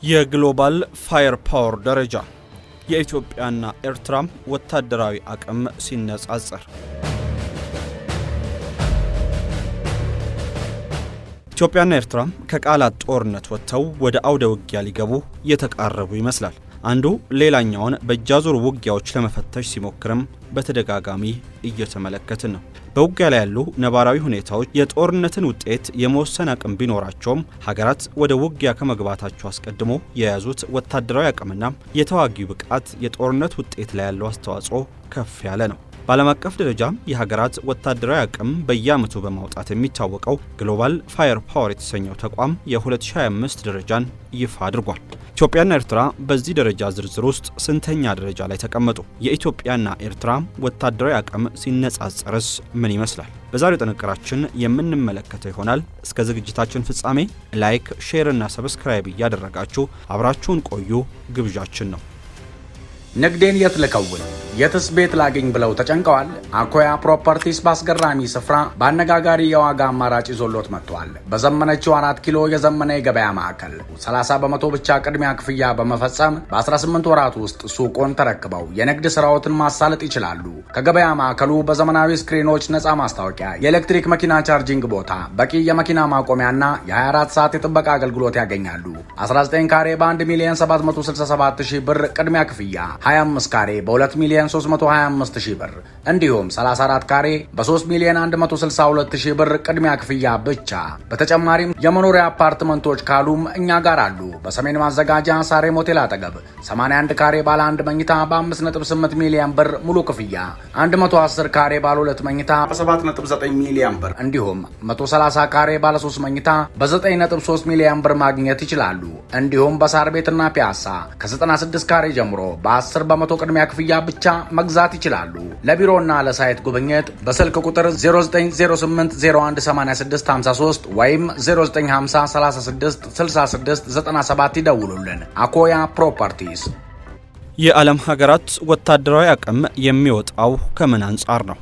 የግሎባል ፋየር ፓወር ደረጃ የኢትዮጵያና ኤርትራም ወታደራዊ አቅም ሲነጻጸር ኢትዮጵያና ኤርትራም ከቃላት ጦርነት ወጥተው ወደ አውደ ውጊያ ሊገቡ የተቃረቡ ይመስላል። አንዱ ሌላኛውን በእጃዙር ውጊያዎች ለመፈተሽ ሲሞክርም በተደጋጋሚ እየተመለከትን ነው። በውጊያ ላይ ያሉ ነባራዊ ሁኔታዎች የጦርነትን ውጤት የመወሰን አቅም ቢኖራቸውም ሀገራት ወደ ውጊያ ከመግባታቸው አስቀድሞ የያዙት ወታደራዊ አቅምና የተዋጊው ብቃት የጦርነት ውጤት ላይ ያለው አስተዋጽኦ ከፍ ያለ ነው። በዓለም አቀፍ ደረጃም የሀገራት ወታደራዊ አቅም በየዓመቱ በማውጣት የሚታወቀው ግሎባል ፋየር ፓወር የተሰኘው ተቋም የ2025 ደረጃን ይፋ አድርጓል። ኢትዮጵያና ኤርትራ በዚህ ደረጃ ዝርዝር ውስጥ ስንተኛ ደረጃ ላይ ተቀመጡ? የኢትዮጵያና ኤርትራ ወታደራዊ አቅም ሲነጻጸርስ ምን ይመስላል? በዛሬው ጥንቅራችን የምንመለከተው ይሆናል። እስከ ዝግጅታችን ፍጻሜ ላይክ፣ ሼር እና ሰብስክራይብ እያደረጋችሁ አብራችሁን ቆዩ ግብዣችን ነው። ንግዴን የት ልከውን የትስ ቤት ላገኝ ብለው ተጨንቀዋል? አኮያ ፕሮፐርቲስ በአስገራሚ ስፍራ በአነጋጋሪ የዋጋ አማራጭ ይዞሎት መጥቷል። በዘመነችው 4 ኪሎ የዘመነ የገበያ ማዕከል 30 በመቶ ብቻ ቅድሚያ ክፍያ በመፈጸም በ18 ወራት ውስጥ ሱቆን ተረክበው የንግድ ስራዎትን ማሳለጥ ይችላሉ። ከገበያ ማዕከሉ በዘመናዊ ስክሪኖች ነፃ ማስታወቂያ፣ የኤሌክትሪክ መኪና ቻርጂንግ ቦታ፣ በቂ የመኪና ማቆሚያና የ24 ሰዓት የጥበቃ አገልግሎት ያገኛሉ። 19 ካሬ በ1,767,000 ብር ቅድሚያ ክፍያ፣ 25 ካሬ በ2,325,000 ብር እንዲሁም 34 ካሬ በ3,162,000 ብር ቅድሚያ ክፍያ ብቻ። በተጨማሪም የመኖሪያ አፓርትመንቶች ካሉም እኛ ጋር አሉ። በሰሜን ማዘጋጃ ሳሬም ሆቴል አጠገብ 81 ካሬ ባለ 1 መኝታ በ5.8 ሚሊዮን ብር ሙሉ ክፍያ፣ 110 ካሬ ባለ 2 መኝታ በ7.9 ሚሊዮን ብር እንዲሁም 130 ካሬ ባለ 3 መኝታ በ9.3 ሚሊዮን ብር ማግኘት ይችላሉ። እንዲሁም በሳር ቤትና ፒያሳ ከ96 ካሬ ጀምሮ በ10 በመቶ ቅድሚያ ክፍያ ብቻ መግዛት ይችላሉ። ለቢሮና ለሳይት ጉብኝት በስልክ ቁጥር 0908018653 ወይም 0950366697 ይደውሉልን። አኮያ ፕሮፐርቲስ። የዓለም ሀገራት ወታደራዊ አቅም የሚወጣው ከምን አንጻር ነው?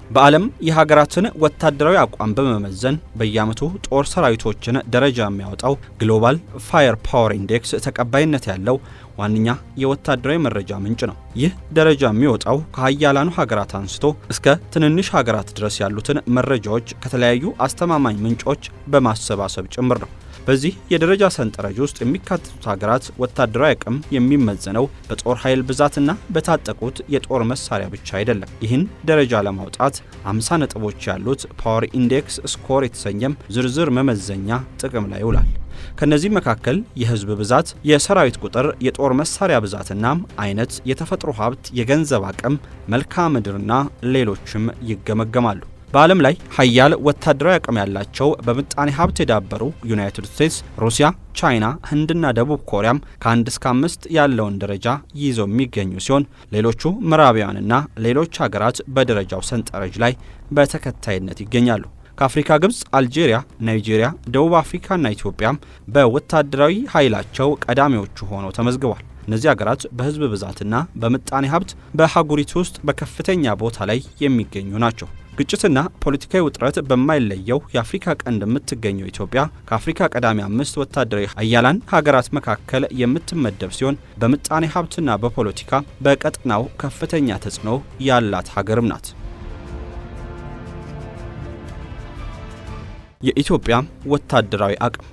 በዓለም የሀገራትን ወታደራዊ አቋም በመመዘን በየዓመቱ ጦር ሰራዊቶችን ደረጃ የሚያወጣው ግሎባል ፋየር ፓወር ኢንዴክስ ተቀባይነት ያለው ዋነኛ የወታደራዊ መረጃ ምንጭ ነው። ይህ ደረጃ የሚወጣው ከሀያላኑ ሀገራት አንስቶ እስከ ትንንሽ ሀገራት ድረስ ያሉትን መረጃዎች ከተለያዩ አስተማማኝ ምንጮች በማሰባሰብ ጭምር ነው። በዚህ የደረጃ ሰንጠረዥ ውስጥ የሚካተቱት ሀገራት ወታደራዊ አቅም የሚመዘነው በጦር ኃይል ብዛትና በታጠቁት የጦር መሳሪያ ብቻ አይደለም። ይህን ደረጃ ለማውጣት 50 ነጥቦች ያሉት ፓወር ኢንዴክስ ስኮር የተሰኘም ዝርዝር መመዘኛ ጥቅም ላይ ይውላል። ከነዚህ መካከል የህዝብ ብዛት፣ የሰራዊት ቁጥር፣ የጦር መሳሪያ ብዛትና አይነት፣ የተፈጥሮ ሀብት፣ የገንዘብ አቅም፣ መልክዓ ምድርና ሌሎችም ይገመገማሉ። በዓለም ላይ ሀያል ወታደራዊ አቅም ያላቸው በምጣኔ ሀብት የዳበሩ ዩናይትድ ስቴትስ፣ ሩሲያ፣ ቻይና፣ ህንድና ደቡብ ኮሪያም ከ1 እስከ 5 ያለውን ደረጃ ይዘው የሚገኙ ሲሆን ሌሎቹ ምዕራባውያንና ሌሎች ሀገራት በደረጃው ሰንጠረዥ ላይ በተከታይነት ይገኛሉ። ከአፍሪካ ግብጽ፣ አልጄሪያ፣ ናይጄሪያ፣ ደቡብ አፍሪካና ኢትዮጵያም በወታደራዊ ኃይላቸው ቀዳሚዎቹ ሆነው ተመዝግቧል። እነዚህ ሀገራት በህዝብ ብዛትና በምጣኔ ሀብት በአህጉሪቱ ውስጥ በከፍተኛ ቦታ ላይ የሚገኙ ናቸው። ግጭትና ፖለቲካዊ ውጥረት በማይለየው የአፍሪካ ቀንድ የምትገኘው ኢትዮጵያ ከአፍሪካ ቀዳሚ 5 ወታደራዊ ሀያላን ሀገራት መካከል የምትመደብ ሲሆን በምጣኔ ሀብትና በፖለቲካ በቀጠናው ከፍተኛ ተጽዕኖ ያላት ሀገርም ናት። የኢትዮጵያ ወታደራዊ አቅም።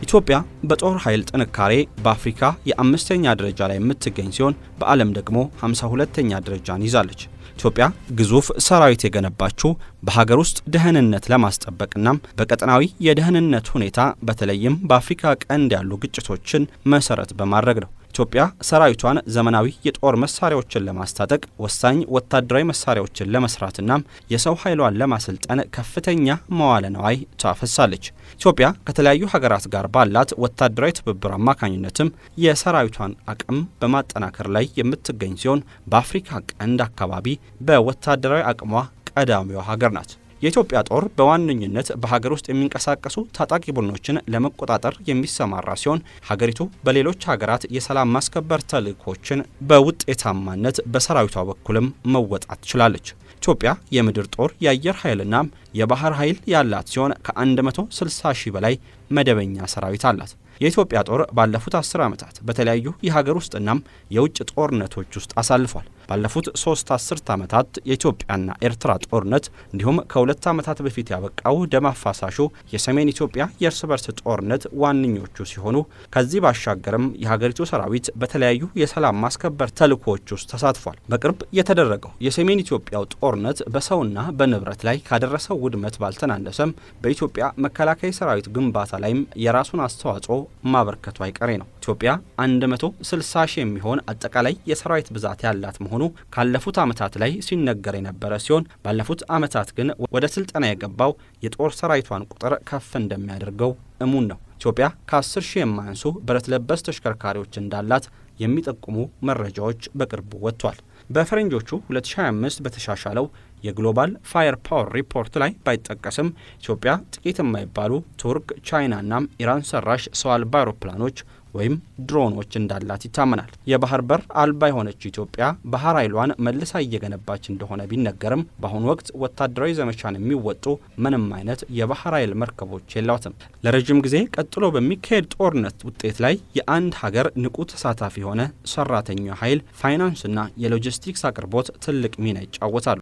ኢትዮጵያ በጦር ኃይል ጥንካሬ በአፍሪካ የ5ኛ ደረጃ ላይ የምትገኝ ሲሆን በዓለም ደግሞ 52ኛ ደረጃን ይዛለች። ኢትዮጵያ ግዙፍ ሰራዊት የገነባችው በሀገር ውስጥ ደህንነት ለማስጠበቅና በቀጠናዊ የደህንነት ሁኔታ በተለይም በአፍሪካ ቀንድ ያሉ ግጭቶችን መሰረት በማድረግ ነው። ኢትዮጵያ ሰራዊቷን ዘመናዊ የጦር መሳሪያዎችን ለማስታጠቅ፣ ወሳኝ ወታደራዊ መሳሪያዎችን ለመስራትና የሰው ኃይሏን ለማሰልጠን ከፍተኛ መዋለ ነዋይ ታፈሳለች። ኢትዮጵያ ከተለያዩ ሀገራት ጋር ባላት ወታደራዊ ትብብር አማካኝነትም የሰራዊቷን አቅም በማጠናከር ላይ የምትገኝ ሲሆን በአፍሪካ ቀንድ አካባቢ በወታደራዊ አቅሟ ቀዳሚዋ ሀገር ናት። የኢትዮጵያ ጦር በዋነኝነት በሀገር ውስጥ የሚንቀሳቀሱ ታጣቂ ቡድኖችን ለመቆጣጠር የሚሰማራ ሲሆን ሀገሪቱ በሌሎች ሀገራት የሰላም ማስከበር ተልዕኮችን በውጤታማነት በሰራዊቷ በኩልም መወጣት ትችላለች። ኢትዮጵያ የምድር ጦር፣ የአየር ኃይልና የባህር ኃይል ያላት ሲሆን ከ160 ሺህ በላይ መደበኛ ሰራዊት አላት። የኢትዮጵያ ጦር ባለፉት 10 ዓመታት በተለያዩ የሀገር ውስጥና የውጭ ጦርነቶች ውስጥ አሳልፏል። ባለፉት 3 አስርት ዓመታት የኢትዮጵያና ኤርትራ ጦርነት እንዲሁም ከ2 ዓመታት በፊት ያበቃው ደም አፋሳሹ የሰሜን ኢትዮጵያ የእርስ በርስ ጦርነት ዋነኞቹ ሲሆኑ ከዚህ ባሻገርም የሀገሪቱ ሰራዊት በተለያዩ የሰላም ማስከበር ተልዕኮዎች ውስጥ ተሳትፏል። በቅርብ የተደረገው የሰሜን ኢትዮጵያው ጦርነት በሰውና በንብረት ላይ ካደረሰው ውድመት ባልተናነሰም በኢትዮጵያ መከላከያ ሰራዊት ግንባታ ላይም የራሱን አስተዋጽኦ ማበርከቱ አይቀሬ ነው። ኢትዮጵያ 160 ሺህ የሚሆን አጠቃላይ የሰራዊት ብዛት ያላት መሆኑ ካለፉት ዓመታት ላይ ሲነገር የነበረ ሲሆን ባለፉት ዓመታት ግን ወደ ስልጠና የገባው የጦር ሰራዊቷን ቁጥር ከፍ እንደሚያደርገው እሙን ነው። ኢትዮጵያ ከ10 ሺህ የማያንሱ ብረት ለበስ ተሽከርካሪዎች እንዳላት የሚጠቁሙ መረጃዎች በቅርቡ ወጥቷል። በፈረንጆቹ 2025 በተሻሻለው የግሎባል ፋየር ፓወር ሪፖርት ላይ ባይጠቀስም ኢትዮጵያ ጥቂት የማይባሉ ቱርክ፣ ቻይናና ኢራን ሰራሽ ሰው አልባ አውሮፕላኖች ወይም ድሮኖች እንዳላት ይታመናል። የባህር በር አልባ የሆነችው ኢትዮጵያ ባህር ኃይሏን መልሳ እየገነባች እንደሆነ ቢነገርም በአሁኑ ወቅት ወታደራዊ ዘመቻን የሚወጡ ምንም አይነት የባህር ኃይል መርከቦች የላትም። ለረጅም ጊዜ ቀጥሎ በሚካሄድ ጦርነት ውጤት ላይ የአንድ ሀገር ንቁ ተሳታፊ የሆነ ሰራተኛ ኃይል፣ ፋይናንስና የሎጂስቲክስ አቅርቦት ትልቅ ሚና ይጫወታሉ።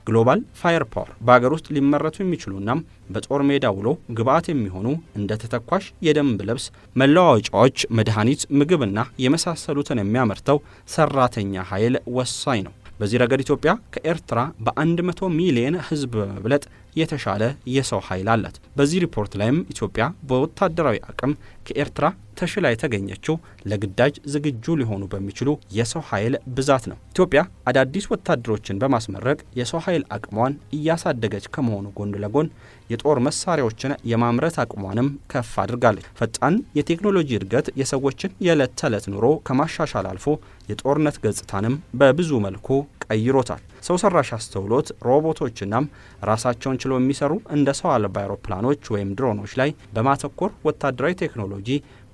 ግሎባል ፋየር ፓወር በሀገር ውስጥ ሊመረቱ የሚችሉና በጦር ሜዳ ውሎ ግብዓት የሚሆኑ እንደ ተተኳሽ፣ የደንብ ልብስ፣ መለዋወጫዎች፣ መድኃኒት፣ ምግብና የመሳሰሉትን የሚያመርተው ሰራተኛ ኃይል ወሳኝ ነው። በዚህ ረገድ ኢትዮጵያ ከኤርትራ በ100 ሚሊዮን ሕዝብ በመብለጥ የተሻለ የሰው ኃይል አላት። በዚህ ሪፖርት ላይም ኢትዮጵያ በወታደራዊ አቅም ከኤርትራ ተሽላ የተገኘችው ለግዳጅ ዝግጁ ሊሆኑ በሚችሉ የሰው ኃይል ብዛት ነው። ኢትዮጵያ አዳዲስ ወታደሮችን በማስመረቅ የሰው ኃይል አቅሟን እያሳደገች ከመሆኑ ጎን ለጎን የጦር መሳሪያዎችን የማምረት አቅሟንም ከፍ አድርጋለች። ፈጣን የቴክኖሎጂ እድገት የሰዎችን የዕለት ተዕለት ኑሮ ከማሻሻል አልፎ የጦርነት ገጽታንም በብዙ መልኩ ቀይሮታል። ሰው ሰራሽ አስተውሎት፣ ሮቦቶችናም ራሳቸውን ችለው የሚሰሩ እንደ ሰው አልባ አውሮፕላኖች ወይም ድሮኖች ላይ በማተኮር ወታደራዊ ቴክኖሎጂ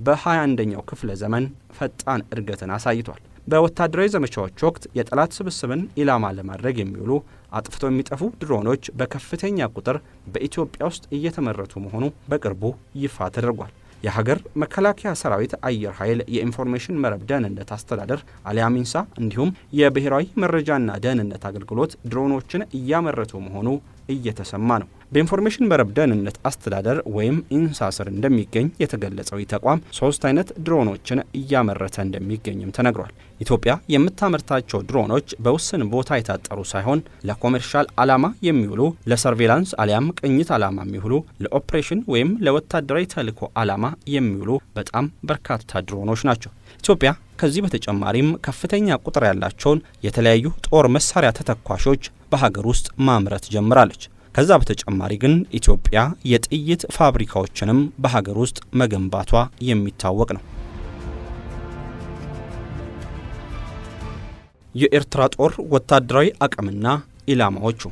በ21ኛው ክፍለ ዘመን ፈጣን እድገትን አሳይቷል። በወታደራዊ ዘመቻዎች ወቅት የጠላት ስብስብን ኢላማ ለማድረግ የሚውሉ አጥፍተው የሚጠፉ ድሮኖች በከፍተኛ ቁጥር በኢትዮጵያ ውስጥ እየተመረቱ መሆኑ በቅርቡ ይፋ ተደርጓል። የሀገር መከላከያ ሰራዊት አየር ኃይል የኢንፎርሜሽን መረብ ደህንነት አስተዳደር አሊያም ኢንሳ እንዲሁም የብሔራዊ መረጃና ደህንነት አገልግሎት ድሮኖችን እያመረቱ መሆኑ እየተሰማ ነው። በኢንፎርሜሽን መረብ ደህንነት አስተዳደር ወይም ኢንሳ ስር እንደሚገኝ የተገለጸው ይህ ተቋም 3 አይነት ድሮኖችን እያመረተ እንደሚገኝም ተነግሯል። ኢትዮጵያ የምታመርታቸው ድሮኖች በውስን ቦታ የታጠሩ ሳይሆን ለኮሜርሻል ዓላማ የሚውሉ፣ ለሰርቬላንስ አሊያም ቅኝት ዓላማ የሚውሉ፣ ለኦፕሬሽን ወይም ለወታደራዊ ተልዕኮ ዓላማ የሚውሉ በጣም በርካታ ድሮኖች ናቸው። ኢትዮጵያ ከዚህ በተጨማሪም ከፍተኛ ቁጥር ያላቸውን የተለያዩ ጦር መሳሪያ ተተኳሾች በሀገር ውስጥ ማምረት ጀምራለች። ከዛ በተጨማሪ ግን ኢትዮጵያ የጥይት ፋብሪካዎችንም በሀገር ውስጥ መገንባቷ የሚታወቅ ነው። የኤርትራ ጦር ወታደራዊ አቅምና ኢላማዎቹ።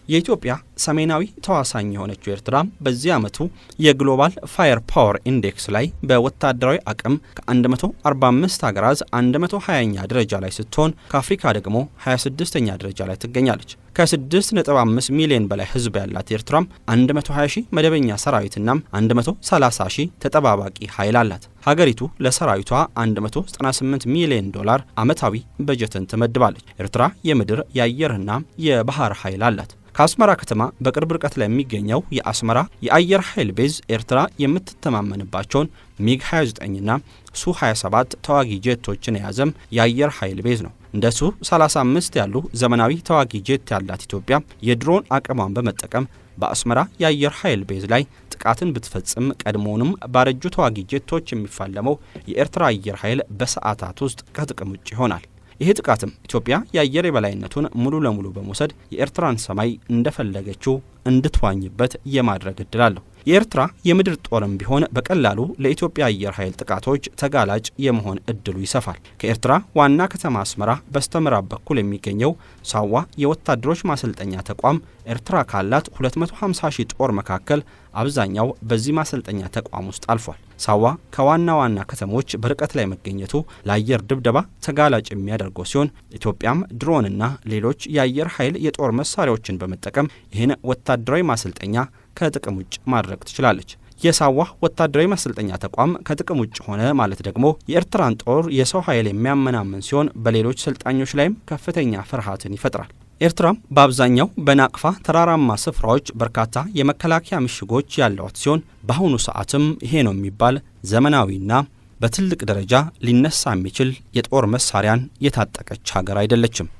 የኢትዮጵያ ሰሜናዊ ተዋሳኝ የሆነችው ኤርትራ በዚህ ዓመቱ የግሎባል ፋየር ፓወር ኢንዴክስ ላይ በወታደራዊ አቅም ከ145 ሀገራት 120ኛ ደረጃ ላይ ስትሆን ከአፍሪካ ደግሞ 26ኛ ደረጃ ላይ ትገኛለች። ከ6.5 ሚሊዮን በላይ ሕዝብ ያላት ኤርትራም 120 ሺህ መደበኛ ሰራዊትና 130 ሺህ ተጠባባቂ ኃይል አላት። ሀገሪቱ ለሰራዊቷ 198 ሚሊዮን ዶላር ዓመታዊ በጀትን ትመድባለች። ኤርትራ የምድር የአየርና የባህር ኃይል አላት። ከአስመራ ከተማ በቅርብ ርቀት ላይ የሚገኘው የአስመራ የአየር ኃይል ቤዝ ኤርትራ የምትተማመንባቸውን ሚግ 29ና ሱ 27 ተዋጊ ጄቶችን የያዘም የአየር ኃይል ቤዝ ነው። እንደ ሱ 35 ያሉ ዘመናዊ ተዋጊ ጄት ያላት ኢትዮጵያ የድሮን አቅሟን በመጠቀም በአስመራ የአየር ኃይል ቤዝ ላይ ጥቃትን ብትፈጽም ቀድሞውንም ባረጁ ተዋጊ ጄቶች የሚፋለመው የኤርትራ አየር ኃይል በሰዓታት ውስጥ ከጥቅም ውጭ ይሆናል። ይህ ጥቃትም ኢትዮጵያ የአየር የበላይነቱን ሙሉ ለሙሉ በመውሰድ የኤርትራን ሰማይ እንደፈለገችው እንድትዋኝበት የማድረግ እድል አለው። የኤርትራ የምድር ጦርም ቢሆን በቀላሉ ለኢትዮጵያ አየር ኃይል ጥቃቶች ተጋላጭ የመሆን እድሉ ይሰፋል። ከኤርትራ ዋና ከተማ አስመራ በስተምዕራብ በኩል የሚገኘው ሳዋ የወታደሮች ማሰልጠኛ ተቋም ኤርትራ ካላት 250 ሺህ ጦር መካከል አብዛኛው በዚህ ማሰልጠኛ ተቋም ውስጥ አልፏል። ሳዋ ከዋና ዋና ከተሞች በርቀት ላይ መገኘቱ ለአየር ድብደባ ተጋላጭ የሚያደርገው ሲሆን ኢትዮጵያም ድሮንና ሌሎች የአየር ኃይል የጦር መሳሪያዎችን በመጠቀም ይህን ወታደራዊ ማሰልጠኛ ከጥቅም ውጭ ማድረግ ትችላለች። የሳዋ ወታደራዊ ማሰልጠኛ ተቋም ከጥቅም ውጭ ሆነ ማለት ደግሞ የኤርትራን ጦር የሰው ኃይል የሚያመናምን ሲሆን በሌሎች ሰልጣኞች ላይም ከፍተኛ ፍርሃትን ይፈጥራል። ኤርትራም በአብዛኛው በናቅፋ ተራራማ ስፍራዎች በርካታ የመከላከያ ምሽጎች ያሏት ሲሆን በአሁኑ ሰዓትም ይሄ ነው የሚባል ዘመናዊና በትልቅ ደረጃ ሊነሳ የሚችል የጦር መሳሪያን የታጠቀች ሀገር አይደለችም።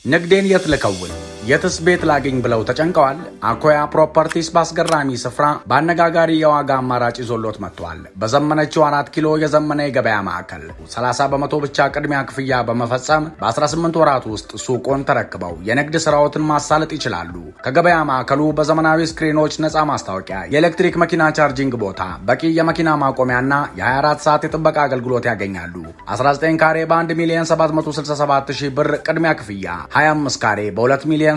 ንግዴን የት ልከውን የትስ ቤት ላገኝ ብለው ተጨንቀዋል? አኮያ ፕሮፐርቲስ በአስገራሚ ስፍራ በአነጋጋሪ የዋጋ አማራጭ ይዞሎት መጥቷል። በዘመነችው 4 ኪሎ የዘመነ የገበያ ማዕከል 30 በመቶ ብቻ ቅድሚያ ክፍያ በመፈጸም በ18 ወራት ውስጥ ሱቁን ተረክበው የንግድ ስራዎትን ማሳለጥ ይችላሉ። ከገበያ ማዕከሉ በዘመናዊ ስክሪኖች፣ ነፃ ማስታወቂያ፣ የኤሌክትሪክ መኪና ቻርጂንግ ቦታ፣ በቂ የመኪና ማቆሚያና የ24 ሰዓት የጥበቃ አገልግሎት ያገኛሉ። 19 ካሬ በ1,767,000 ብር ቅድሚያ ክፍያ፣ 25 ካሬ በ2,325,000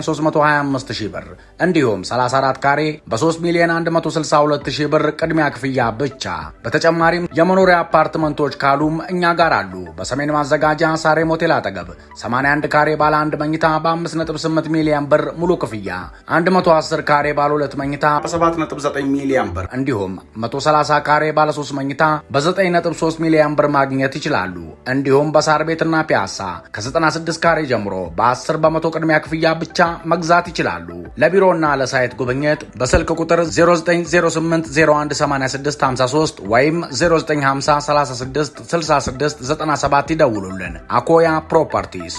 ብር እንዲሁም 34 ካሬ በ3,162,000 ብር ቅድሚያ ክፍያ ብቻ። በተጨማሪም የመኖሪያ አፓርትመንቶች ካሉም እኛ ጋር አሉ። በሰሜን ማዘጋጃ ሳሬ ሞቴል አጠገብ 81 ካሬ ባለ 1 መኝታ በ5.8 ሚሊዮን ብር ሙሉ ክፍያ፣ 110 ካሬ ባለ 2 መኝታ በ7.9 ሚሊዮን ብር እንዲሁም 130 ካሬ ባለ 3 መኝታ በ9.3 ሚሊዮን ብር ማግኘት ይችላሉ። እንዲሁም በሳር ቤትና ፒያሳ ከ96 ካሬ ጀምሮ በ10 በመቶ ቅድሚያ ክፍያ ብቻ መግዛት ይችላሉ። ለቢሮና ለሳይት ጉብኝት በስልክ ቁጥር 0908018653 ወይም 0950366697 ይደውሉልን። አኮያ ፕሮፐርቲስ